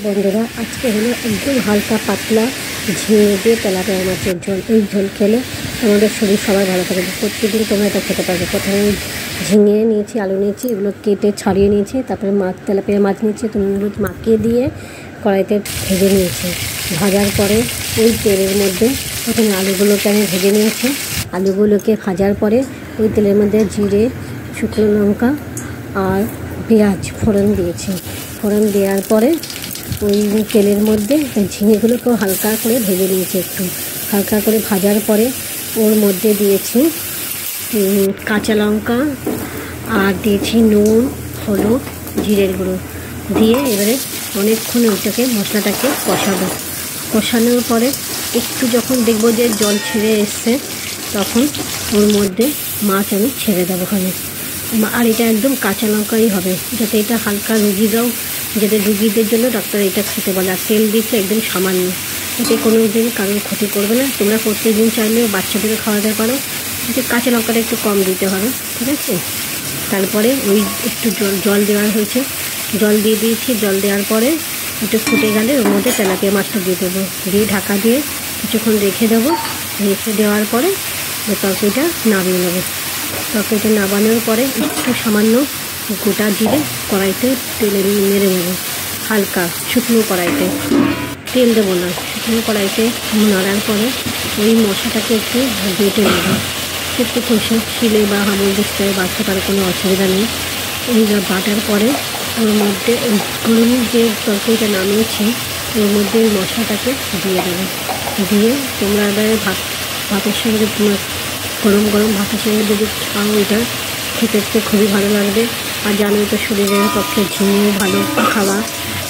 বন্ধুরা আজকে হলো একদম হালকা পাতলা ঝিঙে দিয়ে তেলাপিয়া মাছের ঝোল। এই ঝোল খেলে আমাদের শরীর সবাই ভালো থাকে। প্রত্যেকদিন তোমরা এটা খেতে পারবে। প্রথমে ঝিঙে নিয়েছি, আলু নিয়েছি, এগুলো কেটে ছাড়িয়ে নিয়েছি। তারপরে মাছ, তেলাপিয়া মাছ নিয়েছি, নুন হলুদ মাখিয়ে দিয়ে কড়াইতে ভেজে নিয়েছি। ভাজার পরে ওই তেলের মধ্যে প্রথমে আলুগুলোকে আমি ভেজে নিয়েছি। আলুগুলোকে ভাজার পরে ওই তেলের মধ্যে জিরে, শুকনো লঙ্কা আর পেঁয়াজ ফোড়ন দিয়েছি। ফোড়ন দেওয়ার পরে ওই তেলের মধ্যে ঝিঙেগুলোকেও হালকা করে ভেজে নিয়েছি। একটু হালকা করে ভাজার পরে ওর মধ্যে দিয়েছি কাঁচা লঙ্কা আর দিয়েছি নুন, হলুদ, জিরের গুঁড়ো দিয়ে এবারে অনেকক্ষণ ওইটাকে মশলাটাকে কষানোর পরে একটু যখন দেখবো যে জল ছেড়ে এসছে তখন ওর মধ্যে মাছ আমি ছেড়ে দেবো ওখানে। আর এটা একদম কাঁচা লঙ্কাই হবে, যাতে এটা হালকা রুগীরাও, যাতে রুগীদের জন্য ডাক্তার এটা খেতে বলে। আর তেল দিচ্ছে একদম সামান্য, এতে কোনো দিন কারোর ক্ষতি করবে না। তোমরা প্রত্যেকদিন চাইলেও বাচ্চাদেরকে খাওয়াতে পারো, যে কাঁচা লঙ্কাটা একটু কম দিতে হবে, ঠিক আছে। তারপরে ওই একটু জল দেওয়া হয়েছে, জল দিয়ে দিয়েছি। জল দেওয়ার পরে একটু ফুটে গেলে ওর মধ্যে তেলাপিয়া মাছটা দিয়ে দেবো, দিয়ে ঢাকা দিয়ে কিছুক্ষণ রেখে দেবো। রেখে দেওয়ার পরে তরকারিটা নামিয়ে নেবো। তরকারিটা নামানোর পরে একটু সামান্য গোটা জিরে কড়াইতে তেলে নেড়ে নেবো, হালকা শুকনো কড়াইতে, তেল দেবো না, শুকনো কড়াইতে নাড়ার পরে ওই মশলাটাকে একটু বেটে নেবো। একটু কষে শিলে বা হামল দিস্তায় বাটতে পারে, কোনো অসুবিধা নেই। এই বাটার পরে ওর মধ্যে ওই গরম যে তরকারিটা নামিয়েছি ওর মধ্যে ওই মশলাটাকে দিয়ে দেবো। দিয়ে তোমরা এবারে ভাতের সঙ্গে তোমরা গরম গরম ভাতের সঙ্গে যদি খাও এটা খেতে খুবই ভালো লাগবে। আর জানোই তো শরীরের পক্ষে ঝিঙেও ভালো খাওয়া,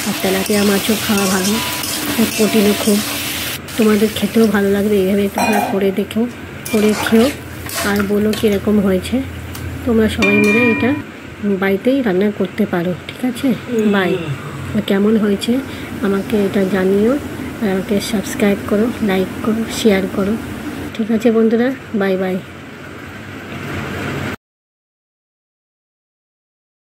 আর তেলাপিয়া মাছও খাওয়া ভালো, প্রোটিনও খুব। তোমাদের খেতেও ভালো লাগবে। এইভাবে তোমরা করে খেও আর বলো কীরকম হয়েছে। তোমরা সবাই মিলে এটা বাড়িতেই রান্না করতে পারো, ঠিক আছে। বাই। কেমন হয়েছে আমাকে এটা জানিও, আর আমাকে সাবস্ক্রাইব করো, লাইক করো, শেয়ার করো, ঠিক আছে বন্ধুরা। Bye bye.